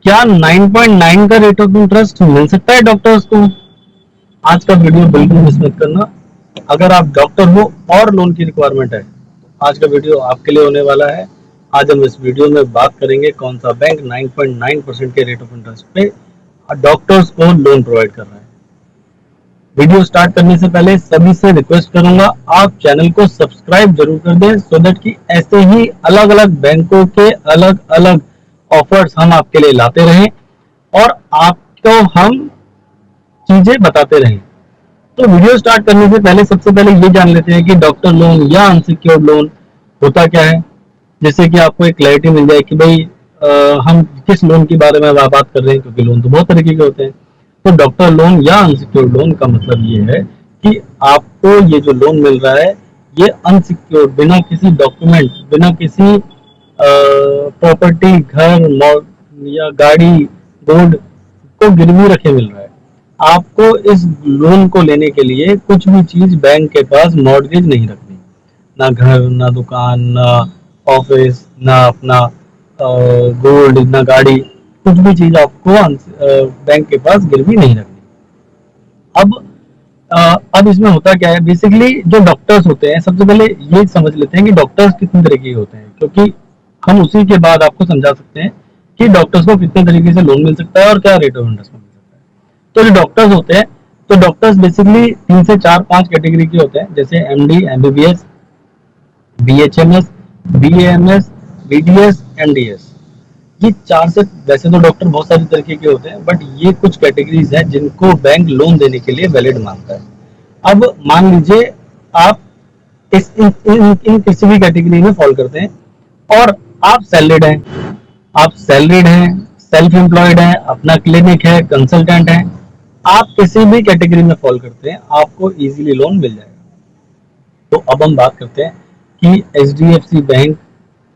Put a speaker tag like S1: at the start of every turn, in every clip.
S1: क्या 9.9 का rate of interest मिल सकता है डॉक्टर्स को? आज का वीडियो बिल्कुल मिस मत करना। अगर आप डॉक्टर हो और लोन की रिक्वायरमेंट है तो आज का वीडियो आपके लिए होने वाला है। आज हम इस वीडियो में बात करेंगे कौन सा बैंक 9.9% के रेट ऑफ इंटरेस्ट पे डॉक्टर्स को लोन प्रोवाइड कर रहा है। वीडियो स्टार्ट करने से पहले सभी से रिक्वेस्ट करूंगा, आप चैनल को सब्सक्राइब जरूर कर दें सो दैट कि ऐसे ही अलग अलग बैंकों के अलग अलग ऑफर्स हम आपके लिए लाते रहें और आपको हम चीजें बताते रहें। तो वीडियो स्टार्ट करने से पहले सबसे पहले ये जान लेते हैं कि डॉक्टर लोन या अनसिक्योर्ड लोन होता क्या है, जैसे कि आपको एक क्लैरिटी मिल जाए कि भाई हम किस लोन के बारे में बात कर रहे हैं, क्योंकि लोन तो बहुत तरीके के होते हैं। तो डॉक्टर लोन या अनसिक्योर्ड लोन का मतलब ये है कि आपको ये जो लोन मिल रहा है ये अनसिक्योर्ड, बिना किसी डॉक्यूमेंट, बिना किसी प्रॉपर्टी, घर या गाड़ी, गोल्ड को गिरवी रखे मिल रहा है। आपको इस लोन को लेने के लिए कुछ भी चीज बैंक के पास मॉर्गेज नहीं रखनी, ना घर, ना दुकान, ना ऑफिस, ना अपना गोल्ड, ना गाड़ी, कुछ भी चीज आपको बैंक के पास गिरवी नहीं रखनी। अब अब इसमें होता क्या है, बेसिकली जो डॉक्टर्स होते हैं, सबसे पहले ये समझ लेते हैं कि डॉक्टर्स कितने तरीके के होते हैं, क्योंकि हम उसी के बाद आपको समझा सकते हैं कि डॉक्टर्स को कितने तरीके से लोन मिल सकता है और क्या रेट ऑफ इंटरेस्ट मिल सकता है। तो जो डॉक्टर्स होते हैं, तो डॉक्टर्स बेसिकली 3 से 4 5 कैटेगरी के होते हैं, जैसे MD, MBBS, BHMS, BAMS, BDS, MDS. ये 4 से, वैसे तो डॉक्टर बहुत सारे तरीके के होते हैं, बट ये कुछ कैटेगरीज हैं जिनको बैंक लोन देने के लिए वैलिड मानता है। अब मान लीजिए आप इन किसी भी कैटेगरी में फॉल करते हैं और आप सैलरीड हैं, सेल्फ एम्प्लॉयड हैं, अपना क्लिनिक है, कंसल्टेंट हैं, आप किसी भी कैटेगरी में फॉल करते हैं, आपको इजीली लोन मिल जाएगा। तो अब हम बात करते हैं कि एचडीएफसी बैंक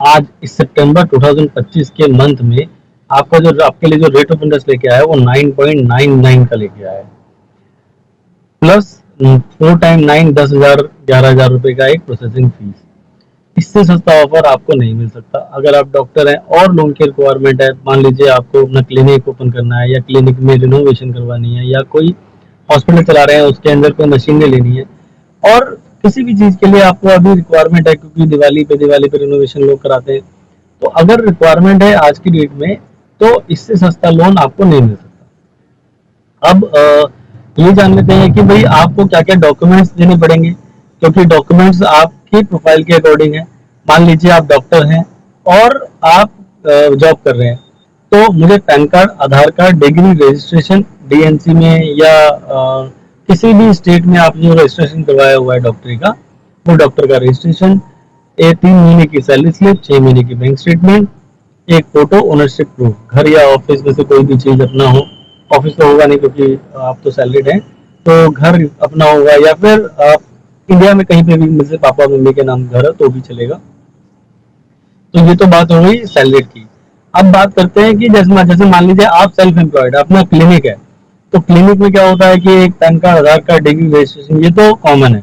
S1: आज इस सितंबर 2025 के मंथ में आपका जो आपके लिए जो रेट ऑफ इंटरेस्ट लेके आया है वो 9.99 का लेके आया है, प्लस 4 टाइम 9, 10,000, 11,000 रुपए का एक प्रोसेसिंग फीस। इससे सस्ता ऑफर आपको नहीं मिल सकता। अगर आप डॉक्टर हैं और लोन की रिक्वायरमेंट है, मान लीजिए आपको अपना क्लिनिक ओपन करना है या क्लिनिक में रिनोवेशन करवानी है या कोई हॉस्पिटल चला रहे हैं उसके अंदर कोई मशीनें लेनी है और किसी भी चीज के लिए आपको अभी रिक्वायरमेंट है, क्योंकि दिवाली पे रिनोवेशन लोग कराते हैं, तो अगर रिक्वायरमेंट है आज की डेट में तो इससे सस्ता लोन आपको नहीं मिल सकता। अब ये जान लेते हैं कि भाई आपको क्या क्या डॉक्यूमेंट्स देने पड़ेंगे, क्योंकि डॉक्यूमेंट्स आपकी प्रोफाइल के अकॉर्डिंग है। मान लीजिए आप डॉक्टर हैं और आप जॉब कर रहे हैं, तो मुझे पैन कार्ड, आधार कार्ड, डिग्री, रजिस्ट्रेशन डीएनसी में या किसी भी स्टेट में आप जो रजिस्ट्रेशन करवाया हुआ है डॉक्टरी का, वो डॉक्टर का रजिस्ट्रेशन, 3 महीने की सैलरी स्लिप, 6 महीने की बैंक स्टेटमेंट, एक फोटो, ओनरशिप प्रूफ, घर या ऑफिस में से कोई भी चीज अपना हो, ऑफिस तो होगा नहीं क्योंकि आप तो सैलरीड हैं, तो घर अपना होगा या फिर आप इंडिया में कहीं पे भी जैसे पापा मम्मी के नाम घर है तो भी चलेगा। तो ये तो बात हो गई सैलरीड की। अब बात करते हैं कि जैसे मान लीजिए आप सेल्फ एम्प्लॉयड, अपना क्लिनिक है, तो क्लिनिक में क्या होता है कि एक पैन कार्ड, आधार कार्ड, डिग्री, रजिस्ट्रेशन, ये तो कॉमन है।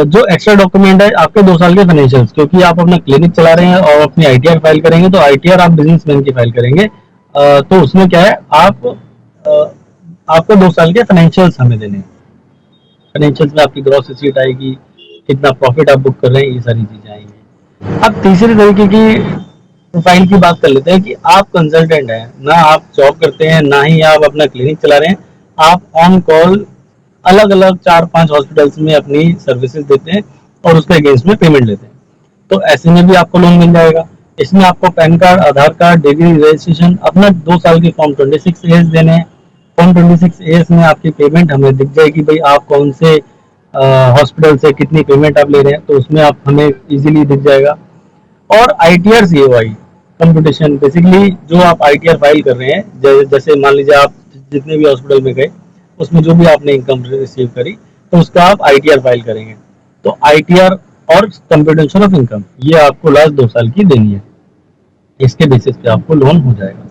S1: जो एक्स्ट्रा डॉक्यूमेंट है आपके 2 साल के फाइनेंशियल्स, क्योंकि आप अपना क्लिनिक चला रहे हैं और अपनी आईटीआर फाइल करेंगे, तो आईटीआर आप बिजनेसमैन की फाइल करेंगे, तो उसमें क्या है, आपको 2 साल के फाइनेंशियल्स हमें देने हैं। फाइनेंशियल्स में आपकी ग्रॉस रिसीट आएगी, कितना प्रॉफिट आप बुक कर रहे हैं, ये सारी चीजें आएंगी। अब तीसरे तरीके की प्रोफाइल की बात कर लेते हैं कि आप कंसल्टेंट हैं, ना आप जॉब करते हैं ना ही आप अपना क्लिनिक चला रहे हैं, आप ऑन कॉल अलग अलग 4 5 हॉस्पिटल्स में अपनी सर्विसेज देते हैं और उसके अगेंस्ट में पेमेंट लेते हैं, तो ऐसे में भी आपको लोन मिल जाएगा। इसमें आपको पैन कार्ड, आधार कार्ड, डिग्री, रजिस्ट्रेशन, अपना 2 साल की फॉर्म 26 देने हैं। फॉर्म 26 में आपकी पेमेंट हमें दिख जाएगी, भाई आप कौन से हॉस्पिटल से कितनी पेमेंट आप ले रहे हैं, तो उसमें आप हमें इजीली दिख जाएगा। और आईटीआर सीओआई कंप्यूटेशन, बेसिकली जो आप आईटीआर फाइल कर रहे हैं, जैसे मान लीजिए आप जितने भी हॉस्पिटल में गए उसमें जो भी आपने इनकम रिसीव करी तो उसका आप आईटीआर फाइल करेंगे, तो आईटीआर और कंप्यूटेशन ऑफ इनकम ये आपको लास्ट 2 साल की देनी है, इसके बेसिस पे आपको लोन हो जाएगा।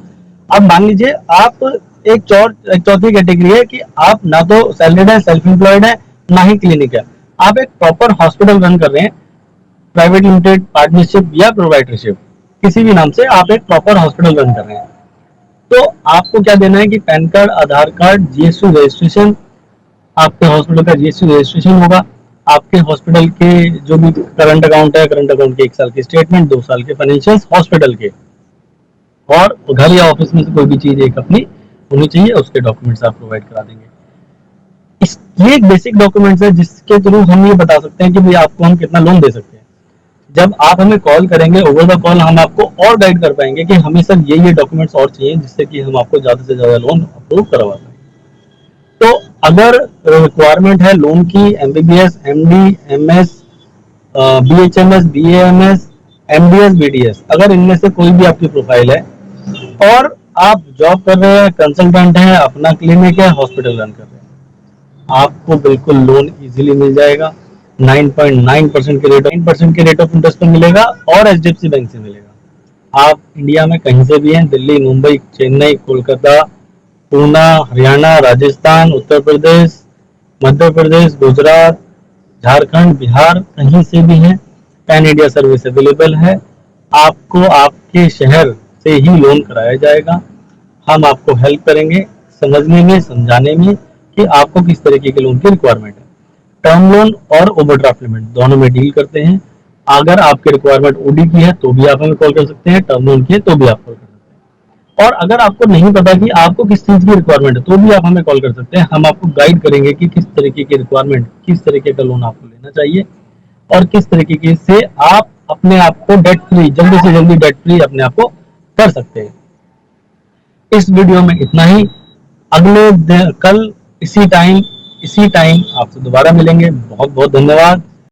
S1: अब मान लीजिए आप एक चौथी कैटेगरी है कि आप ना तो सैलरीड है, सेल्फ एम्प्लॉयड है, ना ही क्लिनिक है, आप एक प्रॉपर हॉस्पिटल रन कर रहे हैं, प्राइवेट लिमिटेड, पार्टनरशिप या प्रोवाइडरशिप, किसी भी नाम से आप एक प्रॉपर हॉस्पिटल रन कर रहे हैं, तो आपको क्या देना है कि पैन कार्ड, आधार कार्ड, जीएसटी रजिस्ट्रेशन, आपके हॉस्पिटल का जीएसटी रजिस्ट्रेशन होगा, आपके हॉस्पिटल के जो भी करंट अकाउंट है, करंट अकाउंट के 1 साल के स्टेटमेंट, 2 साल के फाइनेंशियल्स हॉस्पिटल के, और घर या ऑफिस में से कोई भी चीज एक अपनी होनी चाहिए, उसके डॉक्यूमेंट्स आप प्रोवाइड करा देंगे। ये एक बेसिक डॉक्यूमेंट्स है जिसके थ्रू हम ये बता सकते हैं कि भाई आपको हम कितना लोन दे सकते हैं। जब आप हमें कॉल करेंगे ओवर द कॉल, हम आपको और गाइड कर पाएंगे कि हमें सर ये डॉक्यूमेंट्स और चाहिए जिससे कि हम आपको ज्यादा से ज्यादा लोन अप्रूव करवा पाए। तो अगर रिक्वायरमेंट है लोन की, MBBS, MD, MS, BHMS, BAMS, MDS, BDS, अगर इनमें से कोई भी आपकी प्रोफाइल है और आप जॉब कर रहे हैं, कंसल्टेंट हैं, अपना क्लिनिक है, हॉस्पिटल रन कर रहे हैं, आपको बिल्कुल लोन इजीली मिल जाएगा। 9.9% के रेट ऑफ इंटरेस्ट पे मिलेगा और एचडीएफसी बैंक से मिलेगा। आप इंडिया में कहीं से भी हैं, दिल्ली, मुंबई, चेन्नई, कोलकाता, पूना, हरियाणा, राजस्थान, उत्तर प्रदेश, मध्य प्रदेश, गुजरात, झारखंड, बिहार, कहीं से भी हैं, पैन इंडिया सर्विस अवेलेबल है। आपको आपके शहर से ही लोन कराया जाएगा। हम आपको हेल्प करेंगे समझने में, समझाने में कि आपको किस तरीके के लोन की रिक्वायरमेंट है। टर्म लोन और ओवरड्राफ्ट लिमिट दोनों में डील करते हैं। अगर आपकी रिक्वायरमेंट ओडी की है तो भी आप हमें कॉल कर सकते हैं, टर्म लोन की है तो भी आप कॉल कर सकते हैं। और अगर आपको नहीं पता कि आपको किस चीज की रिक्वायरमेंट है तो भी आप हमें कॉल कर सकते हैं। हम आपको गाइड करेंगे कि किस तरीके की रिक्वायरमेंट, किस तरीके का लोन आपको लेना चाहिए और किस तरीके से आप अपने आप को डेट फ्री, जल्दी से जल्दी डेट फ्री अपने आप को कर सकते हैं। इस वीडियो में इतना ही। अगले कल इसी टाइम आपसे दोबारा मिलेंगे। बहुत बहुत धन्यवाद।